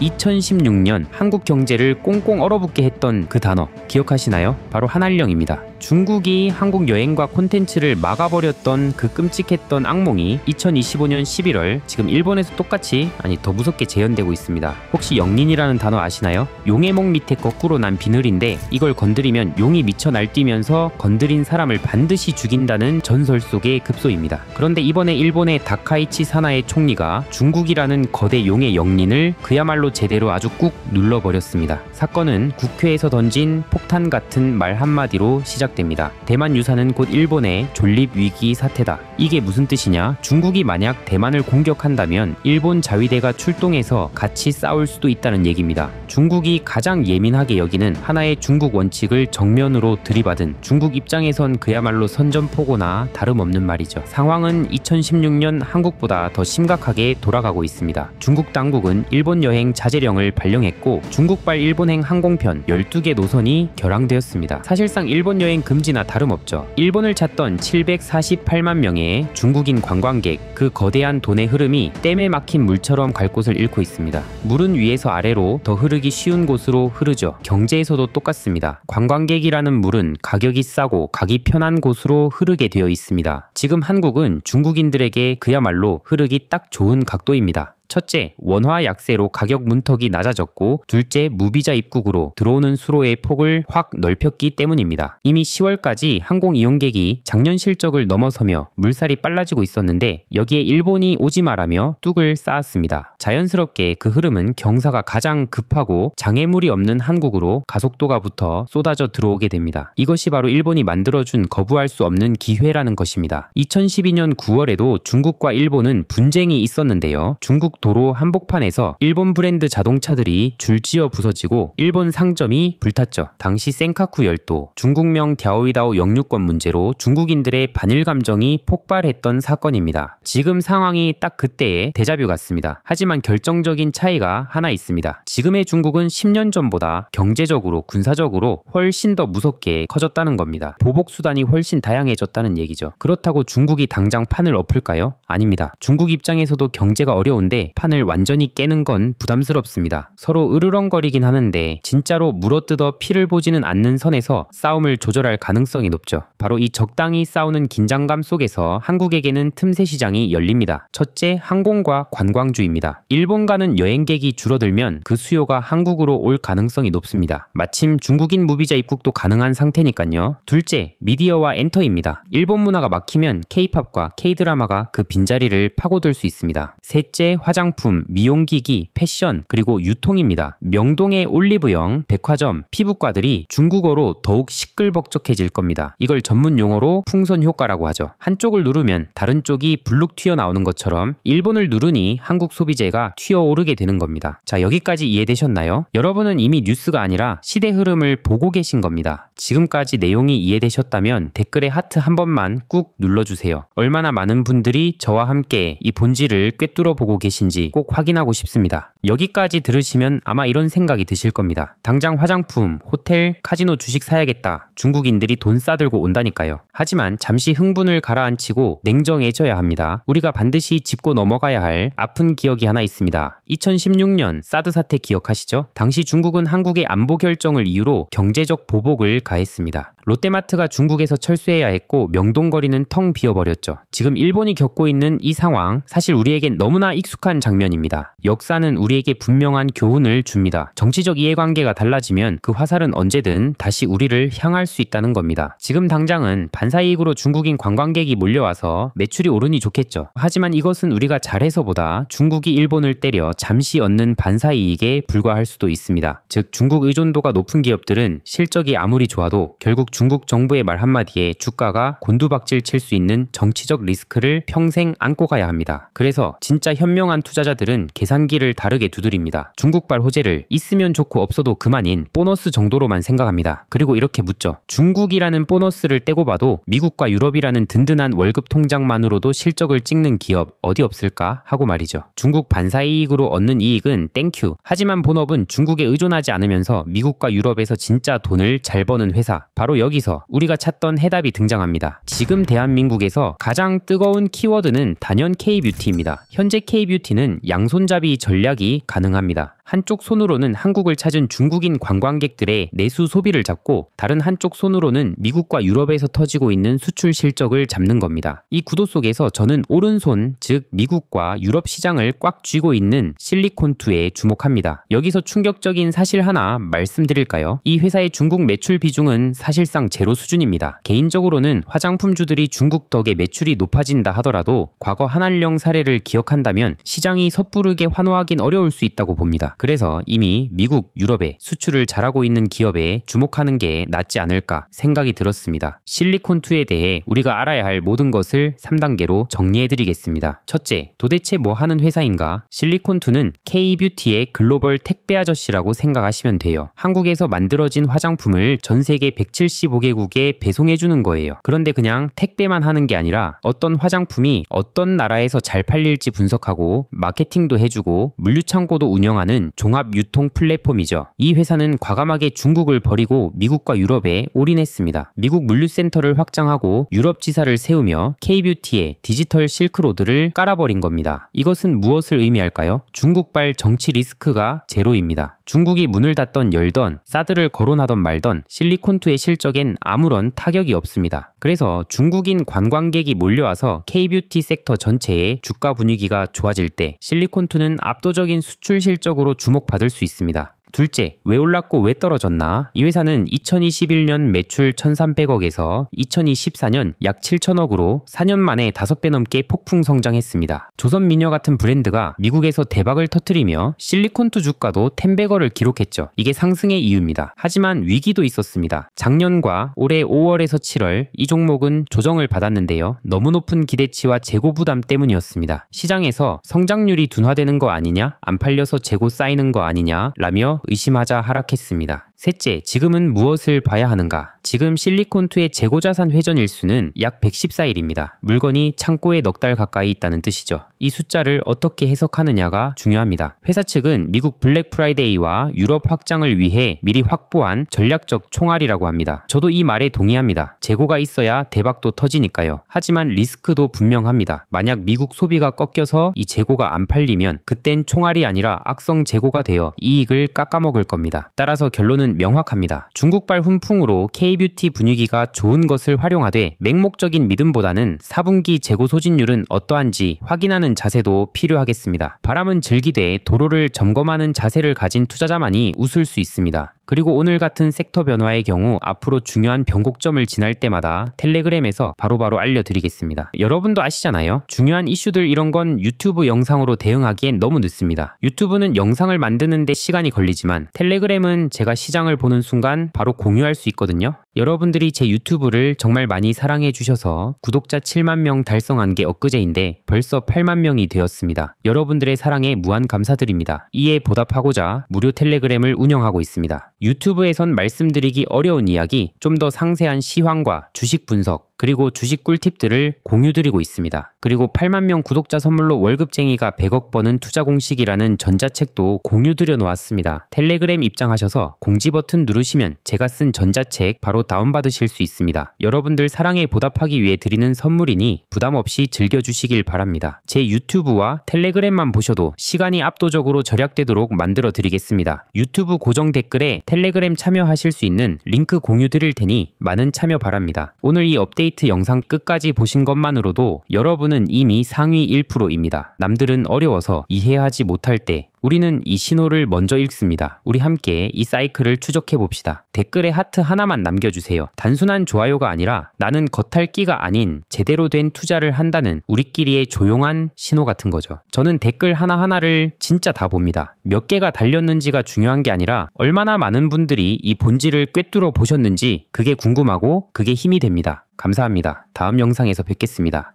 2016년 한국 경제를 꽁꽁 얼어붙게 했던 그 단어 기억하시나요? 바로 한알령입니다. 중국이 한국 여행과 콘텐츠를 막아버렸던 그 끔찍했던 악몽이 2025년 11월 지금 일본에서 똑같이, 아니 더 무섭게 재현되고 있습니다. 혹시 영린이라는 단어 아시나요? 용의 목 밑에 거꾸로 난 비늘인데 이걸 건드리면 용이 미쳐 날뛰면서 건드린 사람을 반드시 죽인다는 전설 속의 급소입니다. 그런데 이번에 일본의 다카이치 사나의 총리가 중국이라는 거대 용의 영린을 그야말로 제대로 아주 꾹 눌러버렸습니다. 사건은 국회에서 던진 폭탄 같은 말 한마디로 시작됩니다. 대만 유사는 곧 일본의 존립 위기 사태다. 이게 무슨 뜻이냐? 중국이 만약 대만을 공격한다면 일본 자위대가 출동해서 같이 싸울 수도 있다는 얘기입니다. 중국이 가장 예민하게 여기는 하나의 중국 원칙을 정면으로 들이받은 중국 입장에선 그야말로 선전포고나 다름없는 말이죠. 상황은 2016년 한국보다 더 심각하게 돌아가고 있습니다. 중국 당국은 일본 여행 자제령을 발령했고 중국발 일본행 항공편 12개 노선이 결항되었습니다. 사실상 일본 여행 금지나 다름없죠. 일본을 찾던 748만 명의 중국인 관광객, 그 거대한 돈의 흐름이 댐에 막힌 물처럼 갈 곳을 잃고 있습니다. 물은 위에서 아래로 더 흐르기 쉬운 곳으로 흐르죠. 경제에서도 똑같습니다. 관광객이라는 물은 가격이 싸고 가기 편한 곳으로 흐르게 되어 있습니다. 지금 한국은 중국인들에게 그야말로 흐르기 딱 좋은 각도입니다. 첫째, 원화 약세로 가격 문턱이 낮아졌고, 둘째, 무비자 입국으로 들어오는 수로의 폭을 확 넓혔기 때문입니다. 이미 10월까지 항공 이용객이 작년 실적을 넘어서며 물살이 빨라지고 있었는데 여기에 일본이 오지 마라며 뚝을 쌓았습니다. 자연스럽게 그 흐름은 경사가 가장 급하고 장애물이 없는 한국으로 가속도가 붙어 쏟아져 들어오게 됩니다. 이것이 바로 일본이 만들어준 거부할 수 없는 기회라는 것입니다. 2012년 9월에도 중국과 일본은 분쟁이 있었는데요. 중국 도로 한복판에서 일본 브랜드 자동차들이 줄지어 부서지고 일본 상점이 불탔죠. 당시 센카쿠 열도, 중국명 갸오이다오 영유권 문제로 중국인들의 반일 감정이 폭발했던 사건입니다. 지금 상황이 딱 그때의 데자뷰 같습니다. 하지만 결정적인 차이가 하나 있습니다. 지금의 중국은 10년 전보다 경제적으로, 군사적으로 훨씬 더 무섭게 커졌다는 겁니다. 보복수단이 훨씬 다양해졌다는 얘기죠. 그렇다고 중국이 당장 판을 엎을까요? 아닙니다. 중국 입장에서도 경제가 어려운데 판을 완전히 깨는 건 부담스럽습니다. 서로 으르렁거리긴 하는데 진짜로 물어뜯어 피를 보지는 않는 선에서 싸움을 조절할 가능성이 높죠. 바로 이 적당히 싸우는 긴장감 속에서 한국에게는 틈새 시장이 열립니다. 첫째, 항공과 관광주입니다. 일본 가는 여행객이 줄어들면 그 수요가 한국으로 올 가능성이 높습니다. 마침 중국인 무비자 입국도 가능한 상태니까요. 둘째, 미디어와 엔터입니다. 일본 문화가 막히면 K-팝과 K-드라마가 그 빈자리를 파고들 수 있습니다. 셋째, 화장품, 미용기기, 패션, 그리고 유통입니다. 명동의 올리브영, 백화점, 피부과들이 중국어로 더욱 시끌벅적해질 겁니다. 이걸 전문 용어로 풍선 효과라고 하죠. 한쪽을 누르면 다른 쪽이 불룩 튀어나오는 것처럼 일본을 누르니 한국 소비재가 튀어오르게 되는 겁니다. 자, 여기까지 이해되셨나요? 여러분은 이미 뉴스가 아니라 시대 흐름을 보고 계신 겁니다. 지금까지 내용이 이해되셨다면 댓글에 하트 한 번만 꾹 눌러주세요. 얼마나 많은 분들이 저와 함께 이 본질을 꿰뚫어 보고 계신지 꼭 확인하고 싶습니다. 여기까지 들으시면 아마 이런 생각이 드실 겁니다. 당장 화장품, 호텔, 카지노 주식 사야겠다. 중국인들이 돈 싸들고 온다니까요. 하지만 잠시 흥분을 가라앉히고 냉정해져야 합니다. 우리가 반드시 짚고 넘어가야 할 아픈 기억이 하나 있습니다. 2016년 사드 사태 기억하시죠? 당시 중국은 한국의 안보 결정을 이유로 경제적 보복을 가했습니다. 롯데마트가 중국에서 철수해야 했고 명동거리는 텅 비어버렸죠. 지금 일본이 겪고 있는 이 상황, 사실 우리에겐 너무나 익숙한 장면입니다. 역사는 우리에게 분명한 교훈을 줍니다. 정치적 이해관계가 달라지면 그 화살은 언제든 다시 우리를 향할 수 있다는 겁니다. 지금 당장은 반사이익으로 중국인 관광객이 몰려와서 매출이 오르니 좋겠죠. 하지만 이것은 우리가 잘해서보다 중국이 일본을 때려 잠시 얻는 반사이익에 불과할 수도 있습니다. 즉 중국 의존도가 높은 기업들은 실적이 아무리 좋아도 결국 중국 정부의 말 한마디에 주가가 곤두박질 칠 수 있는 정치적 리스크를 평생 안고 가야 합니다. 그래서 진짜 현명한 투자자들은 계산기를 다르게 두드립니다. 중국발 호재를 있으면 좋고 없어도 그만인 보너스 정도로만 생각합니다. 그리고 이렇게 묻죠. 중국이라는 보너스를 떼고 봐도 미국과 유럽이라는 든든한 월급 통장만으로도 실적을 찍는 기업 어디 없을까 하고 말이죠. 중국 반사이익으로 얻는 이익은 땡큐. 하지만 본업은 중국에 의존하지 않으면서 미국과 유럽에서 진짜 돈을 잘 버는 회사, 바로 여기서 우리가 찾던 해답이 등장합니다. 지금 대한민국에서 가장 뜨거운 키워드는 단연 K-뷰티입니다. 현재 K-뷰티는 양손잡이 전략이 가능합니다. 한쪽 손으로는 한국을 찾은 중국인 관광객들의 내수 소비를 잡고 다른 한쪽 손으로는 미국과 유럽에서 터지고 있는 수출 실적을 잡는 겁니다. 이 구도 속에서 저는 오른손, 즉 미국과 유럽 시장을 꽉 쥐고 있는 실리콘2에 주목합니다. 여기서 충격적인 사실 하나 말씀드릴까요? 이 회사의 중국 매출 비중은 사실상 제로 수준입니다. 개인적으로는 화장품주들이 중국 덕에 매출이 높아진다 하더라도 과거 한알령 사례를 기억한다면 시장이 섣부르게 환호하긴 어려울 수 있다고 봅니다. 그래서 이미 미국, 유럽에 수출을 잘하고 있는 기업에 주목하는 게 낫지 않을까 생각이 들었습니다. 실리콘2에 대해 우리가 알아야 할 모든 것을 3단계로 정리해드리겠습니다. 첫째, 도대체 뭐 하는 회사인가? 실리콘2는 K-뷰티의 글로벌 택배 아저씨라고 생각하시면 돼요. 한국에서 만들어진 화장품을 전 세계 175개국에 배송해주는 거예요. 그런데 그냥 택배만 하는 게 아니라 어떤 화장품이 어떤 나라에서 잘 팔릴지 분석하고 마케팅도 해주고 물류창고도 운영하는 종합 유통 플랫폼이죠. 이 회사는 과감하게 중국을 버리고 미국과 유럽에 올인했습니다. 미국 물류센터를 확장하고 유럽 지사를 세우며 K-뷰티의 디지털 실크로드를 깔아버린 겁니다. 이것은 무엇을 의미할까요? 중국발 정치 리스크가 제로입니다. 중국이 문을 닫던 열던 사드를 거론하던 말던 실리콘2의 실적엔 아무런 타격이 없습니다. 그래서 중국인 관광객이 몰려와서 K-뷰티 섹터 전체의 주가 분위기가 좋아질 때 실리콘2는 압도적인 수출 실적으로 주목받을 수 있습니다. 둘째, 왜 올랐고 왜 떨어졌나? 이 회사는 2021년 매출 1,300억에서 2024년 약 7천억으로 4년 만에 5배 넘게 폭풍 성장했습니다. 조선미녀 같은 브랜드가 미국에서 대박을 터뜨리며 실리콘2 주가도 10배거를 기록했죠. 이게 상승의 이유입니다. 하지만 위기도 있었습니다. 작년과 올해 5월에서 7월 이 종목은 조정을 받았는데요. 너무 높은 기대치와 재고 부담 때문이었습니다. 시장에서 성장률이 둔화되는 거 아니냐? 안 팔려서 재고 쌓이는 거 아니냐? 라며 의심하자 하락했습니다. 셋째, 지금은 무엇을 봐야 하는가? 지금 실리콘2의 재고자산 회전 일수는 약 114일입니다. 물건이 창고에 넉 달 가까이 있다는 뜻이죠. 이 숫자를 어떻게 해석하느냐가 중요합니다. 회사 측은 미국 블랙 프라이데이와 유럽 확장을 위해 미리 확보한 전략적 총알이라고 합니다. 저도 이 말에 동의합니다. 재고가 있어야 대박도 터지니까요. 하지만 리스크도 분명합니다. 만약 미국 소비가 꺾여서 이 재고가 안 팔리면 그땐 총알이 아니라 악성 재고가 되어 이익을 깎아먹을 겁니다. 따라서 결론은 명확합니다. 중국발 훈풍으로 K-뷰티 분위기가 좋은 것을 활용하되 맹목적인 믿음보다는 4분기 재고 소진율은 어떠한지 확인하는 자세도 필요하겠습니다. 바람은 즐기되 도로를 점검하는 자세를 가진 투자자만이 웃을 수 있습니다. 그리고 오늘 같은 섹터 변화의 경우 앞으로 중요한 변곡점을 지날 때마다 텔레그램에서 바로바로 알려드리겠습니다. 여러분도 아시잖아요. 중요한 이슈들 이런 건 유튜브 영상으로 대응하기엔 너무 늦습니다. 유튜브는 영상을 만드는데 시간이 걸리지만 텔레그램은 제가 시장을 보는 순간 바로 공유할 수 있거든요. 여러분들이 제 유튜브를 정말 많이 사랑해 주셔서 구독자 7만 명 달성한 게 엊그제인데 벌써 8만 명이 되었습니다. 여러분들의 사랑에 무한 감사드립니다. 이에 보답하고자 무료 텔레그램을 운영하고 있습니다. 유튜브에선 말씀드리기 어려운 이야기, 좀 더 상세한 시황과 주식 분석, 그리고 주식 꿀팁들을 공유드리고 있습니다. 그리고 8만 명 구독자 선물로 월급쟁이가 100억 버는 투자 공식이라는 전자책도 공유드려 놓았습니다. 텔레그램 입장하셔서 공지 버튼 누르시면 제가 쓴 전자책 바로 다운받으실 수 있습니다. 여러분들 사랑에 보답하기 위해 드리는 선물이니 부담 없이 즐겨주시길 바랍니다. 제 유튜브와 텔레그램만 보셔도 시간이 압도적으로 절약되도록 만들어 드리겠습니다. 유튜브 고정 댓글에 텔레그램 참여하실 수 있는 링크 공유 드릴 테니 많은 참여 바랍니다. 오늘 이 업데이트 영상 끝까지 보신 것만으로도 여러분은 이미 상위 1%입니다. 남들은 어려워서 이해하지 못할 때 우리는 이 신호를 먼저 읽습니다. 우리 함께 이 사이클을 추적해 봅시다. 댓글에 하트 하나만 남겨주세요. 단순한 좋아요가 아니라 나는 겉핥기가 아닌 제대로 된 투자를 한다는 우리끼리의 조용한 신호 같은 거죠. 저는 댓글 하나하나를 진짜 다 봅니다. 몇 개가 달렸는지가 중요한 게 아니라 얼마나 많은 분들이 이 본질을 꿰뚫어 보셨는지 그게 궁금하고 그게 힘이 됩니다. 감사합니다. 다음 영상에서 뵙겠습니다.